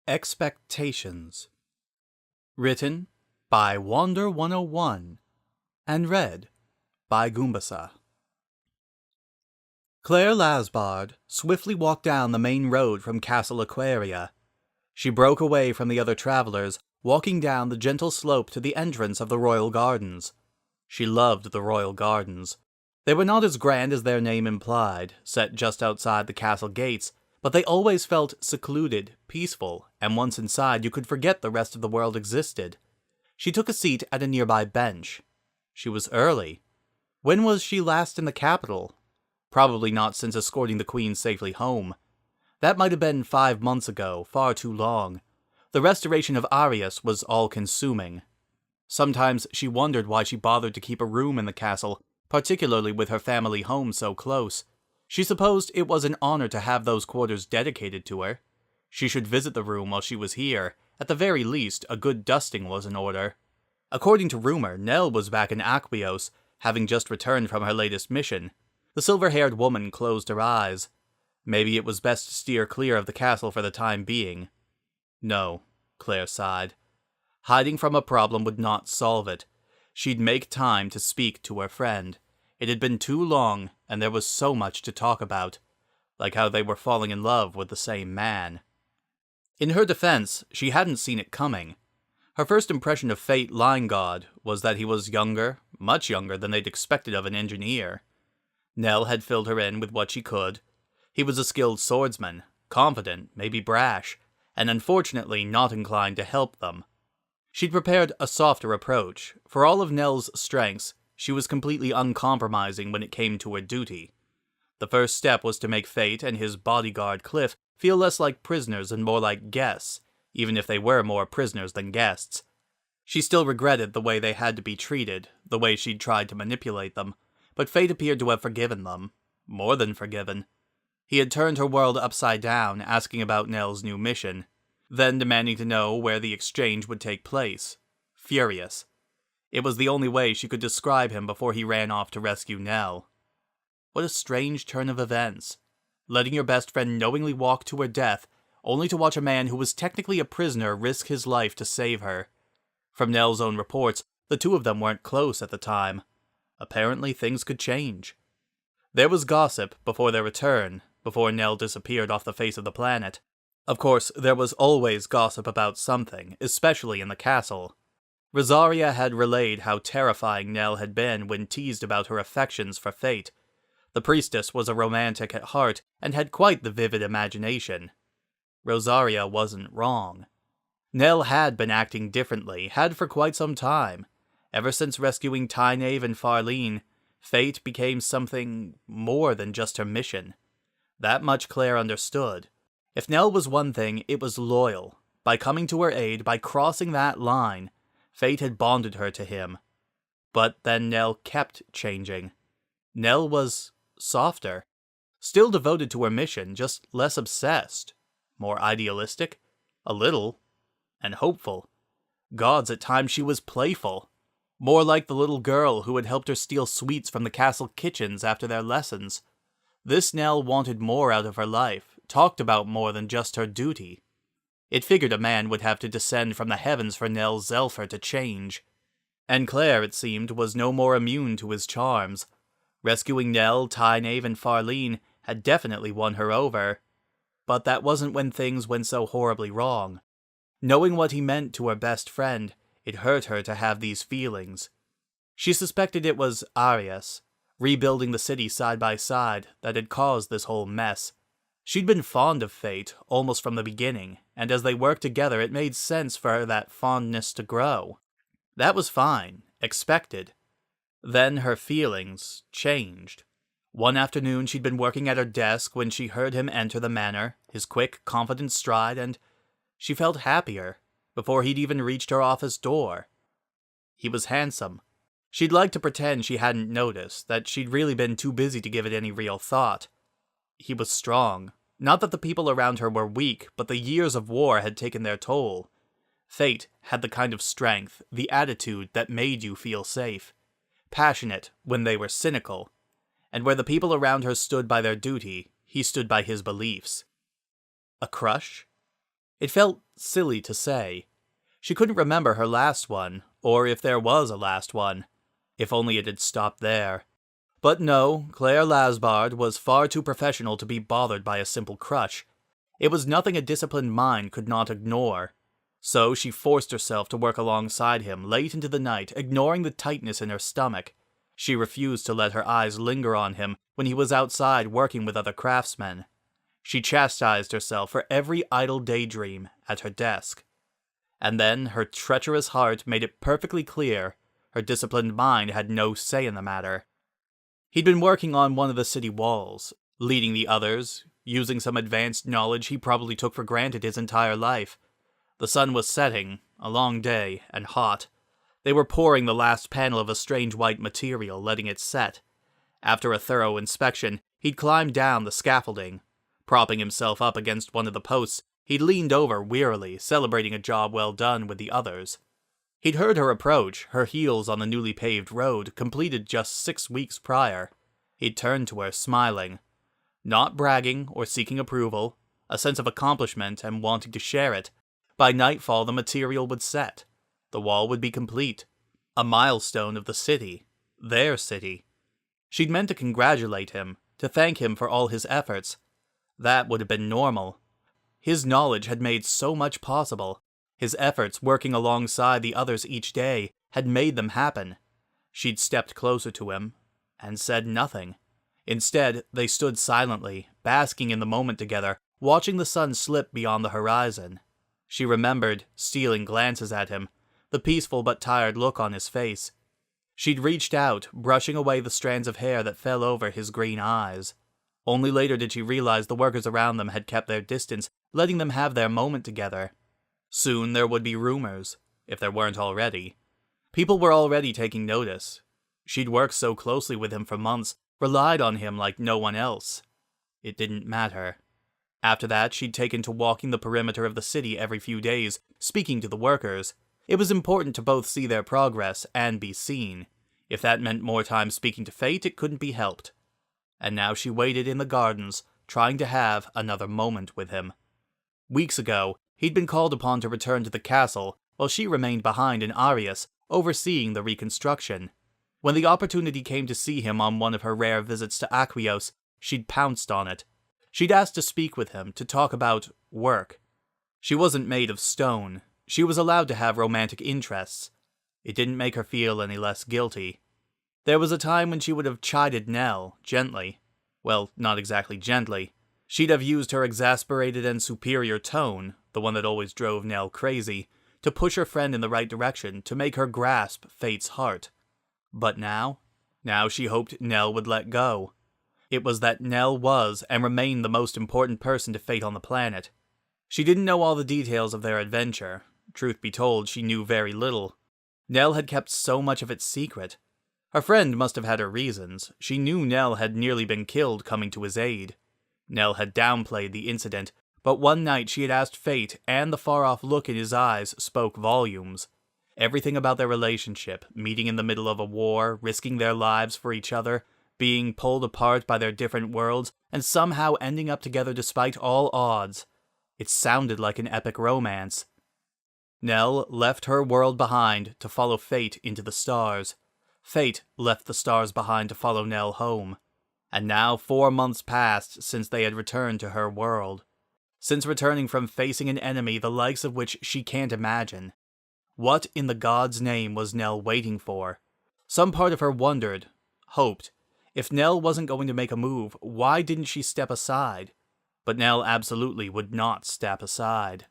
Expectations. Written by Wander101 and read by Goombasa. Clair Lasbard swiftly walked down the main road from Castle Aquaria. She broke away from the other travelers, walking down the gentle slope to the entrance of the royal gardens. She loved the royal gardens. They were not as grand as their name implied, set just outside the castle gates, but they always felt secluded, peaceful, and once inside you could forget the rest of the world existed. She took a seat at a nearby bench. She was early. When was she last in the capital? Probably not since escorting the queen safely home. That might have been 5 months ago, far too long. The restoration of Arius was all-consuming. Sometimes she wondered why she bothered to keep a room in the castle, particularly with her family home so close. She supposed it was an honor to have those quarters dedicated to her. She should visit the room while she was here. At the very least, a good dusting was in order. According to rumor, Nell was back in Aquios, having just returned from her latest mission. The silver-haired woman closed her eyes. Maybe it was best to steer clear of the castle for the time being. No, Claire sighed. Hiding from a problem would not solve it. She'd make time to speak to her friend. It had been too long, and there was so much to talk about, like how they were falling in love with the same man. In her defense, she hadn't seen it coming. Her first impression of Fate Line God was that he was younger, much younger than they'd expected of an engineer. Nell had filled her in with what she could. He was a skilled swordsman, confident, maybe brash, and unfortunately not inclined to help them. She'd prepared a softer approach. For all of Nell's strengths, she was completely uncompromising when it came to her duty. The first step was to make Fate and his bodyguard Cliff feel less like prisoners and more like guests, even if they were more prisoners than guests. She still regretted the way they had to be treated, the way she'd tried to manipulate them, but Fate appeared to have forgiven them. More than forgiven. He had turned her world upside down, asking about Nell's new mission, then demanding to know where the exchange would take place. Furious. It was the only way she could describe him before he ran off to rescue Nell. What a strange turn of events. Letting your best friend knowingly walk to her death, only to watch a man who was technically a prisoner risk his life to save her. From Nell's own reports, the two of them weren't close at the time. Apparently things could change. There was gossip before their return, before Nell disappeared off the face of the planet. Of course, there was always gossip about something, especially in the castle. Rosaria had relayed how terrifying Nell had been when teased about her affections for Fate. The priestess was a romantic at heart and had quite the vivid imagination. Rosaria wasn't wrong. Nell had been acting differently, had for quite some time. Ever since rescuing Tynave and Farlene, Fate became something more than just her mission. That much Claire understood. If Nell was one thing, it was loyal. By coming to her aid, by crossing that line, Fate had bonded her to him. But then Nell kept changing. Nell was softer. Still devoted to her mission, just less obsessed. More idealistic? A little. And hopeful. Gods, at times she was playful. More like the little girl who had helped her steal sweets from the castle kitchens after their lessons. This Nell wanted more out of her life, talked about more than just her duty. It figured a man would have to descend from the heavens for Nell Zelfer to change. And Claire, it seemed, was no more immune to his charms. Rescuing Nell, Tynave, and Farlene had definitely won her over. But that wasn't when things went so horribly wrong. Knowing what he meant to her best friend, it hurt her to have these feelings. She suspected it was Arius, rebuilding the city side by side, that had caused this whole mess. She'd been fond of Fate, almost from the beginning, and as they worked together it made sense for that fondness to grow. That was fine, expected. Then her feelings changed. One afternoon she'd been working at her desk when she heard him enter the manor, his quick, confident stride, and she felt happier, before he'd even reached her office door. He was handsome. She'd like to pretend she hadn't noticed, that she'd really been too busy to give it any real thought. He was strong. Not that the people around her were weak, but the years of war had taken their toll. Fate had the kind of strength, the attitude that made you feel safe. Passionate when they were cynical. And where the people around her stood by their duty, he stood by his beliefs. A crush? It felt silly to say. She couldn't remember her last one, or if there was a last one. If only it had stopped there. But no, Clair Lasbard was far too professional to be bothered by a simple crush. It was nothing a disciplined mind could not ignore. So she forced herself to work alongside him late into the night, ignoring the tightness in her stomach. She refused to let her eyes linger on him when he was outside working with other craftsmen. She chastised herself for every idle daydream at her desk. And then her treacherous heart made it perfectly clear her disciplined mind had no say in the matter. He'd been working on one of the city walls, leading the others, using some advanced knowledge he probably took for granted his entire life. The sun was setting, a long day, and hot. They were pouring the last panel of a strange white material, letting it set. After a thorough inspection, he'd climbed down the scaffolding. Propping himself up against one of the posts, he'd leaned over wearily, celebrating a job well done with the others. He'd heard her approach, her heels on the newly paved road, completed just 6 weeks prior. He'd turned to her, smiling. Not bragging or seeking approval, a sense of accomplishment and wanting to share it. By nightfall, the material would set. The wall would be complete. A milestone of the city. Their city. She'd meant to congratulate him, to thank him for all his efforts. That would have been normal. His knowledge had made so much possible. His efforts working alongside the others each day had made them happen. She'd stepped closer to him and said nothing. Instead, they stood silently, basking in the moment together, watching the sun slip beyond the horizon. She remembered stealing glances at him, the peaceful but tired look on his face. She'd reached out, brushing away the strands of hair that fell over his green eyes. Only later did she realize the workers around them had kept their distance, letting them have their moment together. Soon there would be rumors, if there weren't already. People were already taking notice. She'd worked so closely with him for months, relied on him like no one else. It didn't matter. After that, she'd taken to walking the perimeter of the city every few days, speaking to the workers. It was important to both see their progress and be seen. If that meant more time speaking to fate, it couldn't be helped. And now she waited in the gardens, trying to have another moment with him. Weeks ago, he'd been called upon to return to the castle, while she remained behind in Arius, overseeing the reconstruction. When the opportunity came to see him on one of her rare visits to Aquios, she'd pounced on it. She'd asked to speak with him, to talk about work. She wasn't made of stone. She was allowed to have romantic interests. It didn't make her feel any less guilty. There was a time when she would have chided Nell, gently. Well, not exactly gently. She'd have used her exasperated and superior tone, the one that always drove Nell crazy, to push her friend in the right direction, to make her grasp fate's heart. But now she hoped Nell would let go. It was that Nell was and remained the most important person to fate on the planet. She didn't know all the details of their adventure. Truth be told, she knew very little. Nell had kept so much of it secret. Her friend must have had her reasons. She knew Nell had nearly been killed coming to his aid. Nell had downplayed the incident, but one night she had asked fate, and the far-off look in his eyes spoke volumes. Everything about their relationship, meeting in the middle of a war, risking their lives for each other, being pulled apart by their different worlds, and somehow ending up together despite all odds. It sounded like an epic romance. Nell left her world behind to follow fate into the stars. Fate left the stars behind to follow Nell home. And now 4 months passed since they had returned to her world. Since returning from facing an enemy the likes of which she can't imagine. What in the God's name was Nell waiting for? Some part of her wondered, hoped. If Nell wasn't going to make a move, why didn't she step aside? But Nell absolutely would not step aside.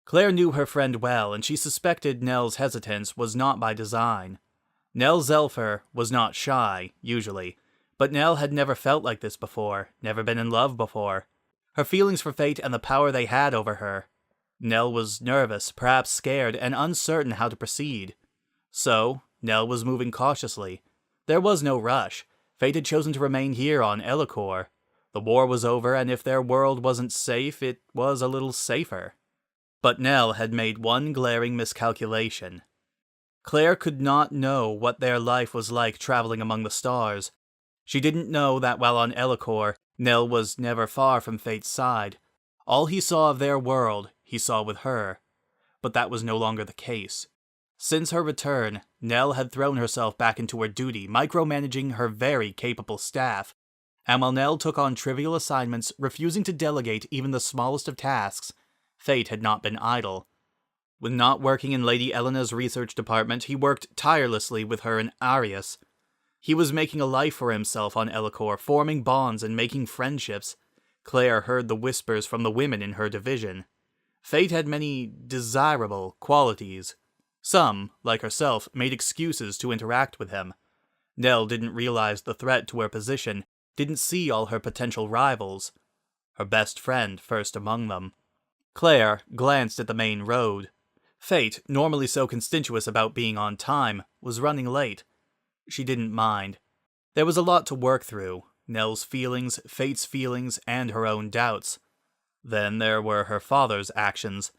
Claire knew her friend well, and she suspected Nell's hesitance was not by design. Nell Zelfer was not shy, usually, but Nell had never felt like this before, never been in love before. Her feelings for fate and the power they had over her. Nell was nervous, perhaps scared, and uncertain how to proceed. So, Nell was moving cautiously. There was no rush. Fate had chosen to remain here on Elicor. The war was over, and if their world wasn't safe, it was a little safer. But Nell had made one glaring miscalculation. Claire could not know what their life was like traveling among the stars. She didn't know that while on Elicor, Nell was never far from Fate's side. All he saw of their world, he saw with her. But that was no longer the case. Since her return, Nell had thrown herself back into her duty, micromanaging her very capable staff. And while Nell took on trivial assignments, refusing to delegate even the smallest of tasks, Fate had not been idle. When not working in Lady Elena's research department, he worked tirelessly with her in Arius. He was making a life for himself on Ellicor, forming bonds and making friendships. Claire heard the whispers from the women in her division. Fate had many desirable qualities. Some, like herself, made excuses to interact with him. Nell didn't realize the threat to her position, didn't see all her potential rivals. Her best friend first among them. Claire glanced at the main road. Fate, normally so conspicuous about being on time, was running late. She didn't mind. There was a lot to work through. Nell's feelings, Fate's feelings, and her own doubts. Then there were her father's actions.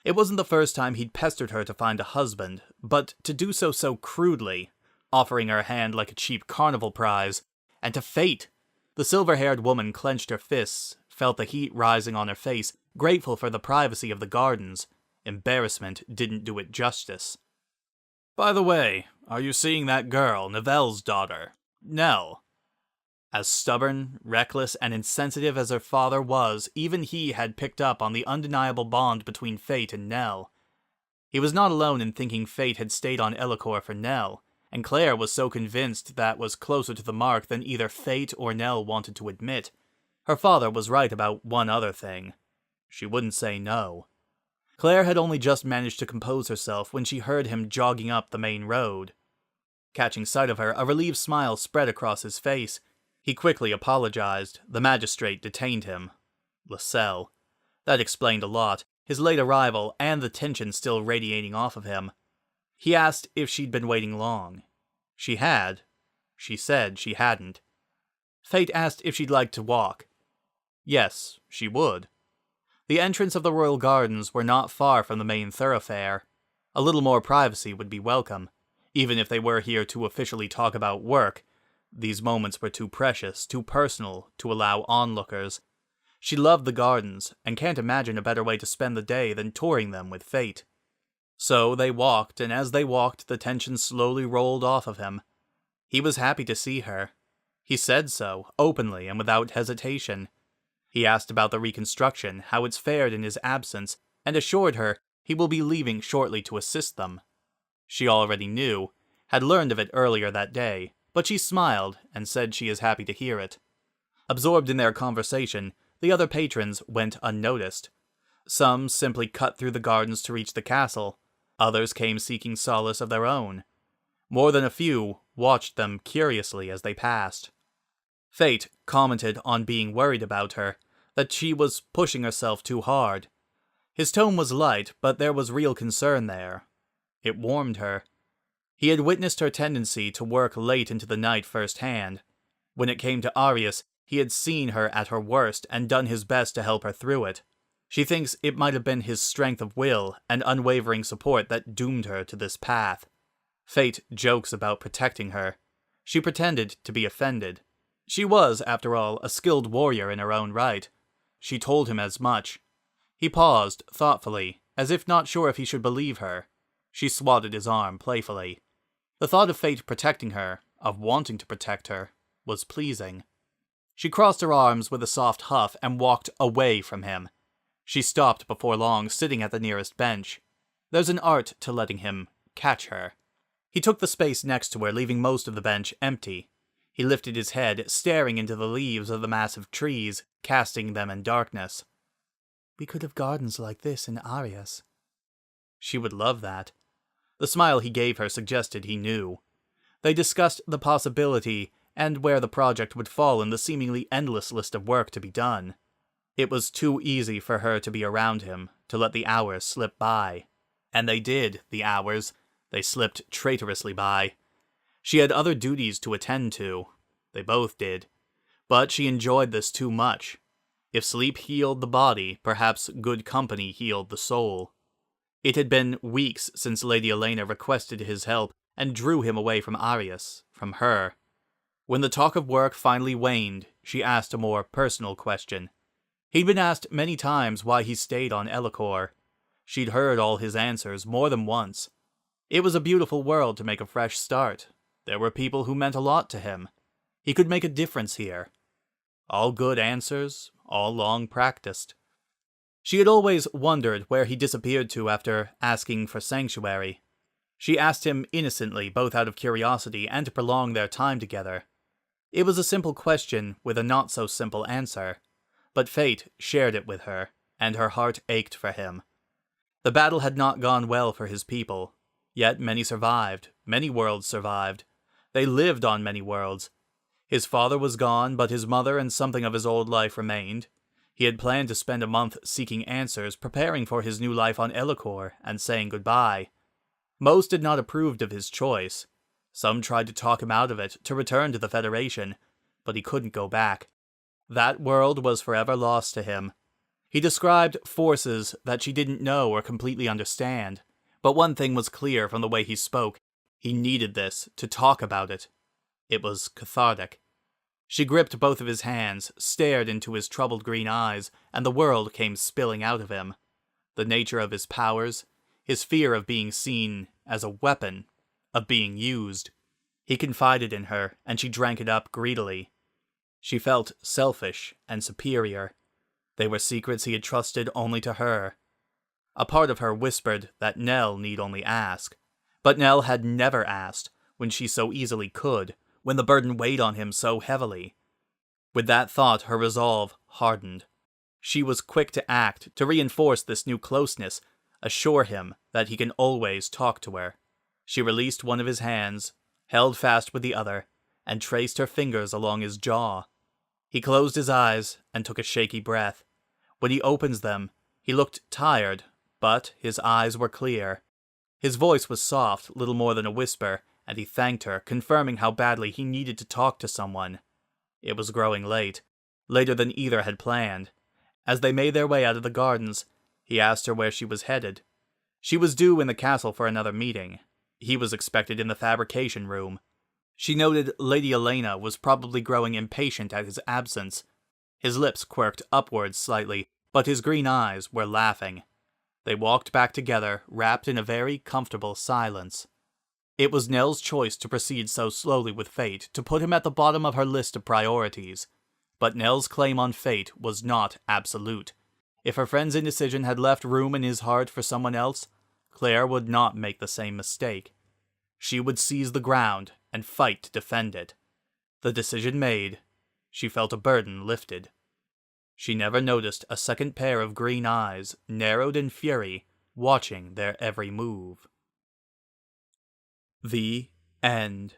It wasn't the first time he'd pestered her to find a husband, but to do so crudely, offering her hand like a cheap carnival prize, and to Fate. The silver-haired woman clenched her fists, felt the heat rising on her face, grateful for the privacy of the gardens. Embarrassment didn't do it justice. By the way, are you seeing that girl, Nivelle's daughter, Nell? As stubborn, reckless, and insensitive as her father was, even he had picked up on the undeniable bond between Fate and Nell. He was not alone in thinking Fate had stayed on Ellicor for Nell, and Claire was so convinced that was closer to the mark than either Fate or Nell wanted to admit. Her father was right about one other thing. She wouldn't say no. Claire had only just managed to compose herself when she heard him jogging up the main road. Catching sight of her, a relieved smile spread across his face. He quickly apologized. The magistrate detained him. Lascelles. That explained a lot, his late arrival and the tension still radiating off of him. He asked if she'd been waiting long. She had. She said she hadn't. Fate asked if she'd like to walk. Yes, she would. The entrance of the royal gardens were not far from the main thoroughfare. A little more privacy would be welcome, even if they were here to officially talk about work. These moments were too precious, too personal, to allow onlookers. She loved the gardens, and can't imagine a better way to spend the day than touring them with Fate. So they walked, and as they walked, the tension slowly rolled off of him. He was happy to see her. He said so, openly and without hesitation. He asked about the reconstruction, how it's fared in his absence, and assured her he will be leaving shortly to assist them. She already knew, had learned of it earlier that day, but she smiled and said she is happy to hear it. Absorbed in their conversation, the other patrons went unnoticed. Some simply cut through the gardens to reach the castle. Others came seeking solace of their own. More than a few watched them curiously as they passed. Fate commented on being worried about her, that she was pushing herself too hard. His tone was light, but there was real concern there. It warmed her. He had witnessed her tendency to work late into the night firsthand. When it came to Arius, he had seen her at her worst and done his best to help her through it. She thinks it might have been his strength of will and unwavering support that doomed her to this path. Fate jokes about protecting her. She pretended to be offended. She was, after all, a skilled warrior in her own right. She told him as much. He paused, thoughtfully, as if not sure if he should believe her. She swatted his arm playfully. The thought of Fate protecting her, of wanting to protect her, was pleasing. She crossed her arms with a soft huff and walked away from him. She stopped before long, sitting at the nearest bench. There's an art to letting him catch her. He took the space next to her, leaving most of the bench empty. He lifted his head, staring into the leaves of the massive trees, casting them in darkness. We could have gardens like this in Arius. She would love that. The smile he gave her suggested he knew. They discussed the possibility and where the project would fall in the seemingly endless list of work to be done. It was too easy for her to be around him, to let the hours slip by. And they did, the hours. They slipped traitorously by. She had other duties to attend to. They both did. But she enjoyed this too much. If sleep healed the body, perhaps good company healed the soul. It had been weeks since Lady Elena requested his help and drew him away from Arius, from her. When the talk of work finally waned, she asked a more personal question. He'd been asked many times why he stayed on Ellicor. She'd heard all his answers more than once. It was a beautiful world to make a fresh start. There were people who meant a lot to him. He could make a difference here. All good answers, all long practiced. She had always wondered where he disappeared to after asking for sanctuary. She asked him innocently, both out of curiosity and to prolong their time together. It was a simple question with a not-so-simple answer, but fate shared it with her, and her heart ached for him. The battle had not gone well for his people, yet many survived, many worlds survived. They lived on many worlds. His father was gone, but his mother and something of his old life remained. He had planned to spend a month seeking answers, preparing for his new life on Ellicor, and saying goodbye. Most had not approved of his choice. Some tried to talk him out of it, to return to the Federation, but he couldn't go back. That world was forever lost to him. He described forces that she didn't know or completely understand, but one thing was clear from the way he spoke. He needed this, to talk about it. It was cathartic. She gripped both of his hands, stared into his troubled green eyes, and the world came spilling out of him. The nature of his powers, his fear of being seen as a weapon, of being used. He confided in her, and she drank it up greedily. She felt selfish and superior. They were secrets he had trusted only to her. A part of her whispered that Nell need only ask. But Nell had never asked, when she so easily could, when the burden weighed on him so heavily. With that thought, her resolve hardened. She was quick to act, to reinforce this new closeness, assure him that he can always talk to her. She released one of his hands, held fast with the other, and traced her fingers along his jaw. He closed his eyes and took a shaky breath. When he opened them, he looked tired, but his eyes were clear. His voice was soft, little more than a whisper, and he thanked her, confirming how badly he needed to talk to someone. It was growing late, later than either had planned. As they made their way out of the gardens, he asked her where she was headed. She was due in the castle for another meeting. He was expected in the fabrication room. She noted Lady Elena was probably growing impatient at his absence. His lips quirked upwards slightly, but his green eyes were laughing. They walked back together, wrapped in a very comfortable silence. It was Nell's choice to proceed so slowly with fate, to put him at the bottom of her list of priorities. But Nell's claim on fate was not absolute. If her friend's indecision had left room in his heart for someone else, Claire would not make the same mistake. She would seize the ground and fight to defend it. The decision made, she felt a burden lifted. She never noticed a second pair of green eyes, narrowed in fury, watching their every move. The end.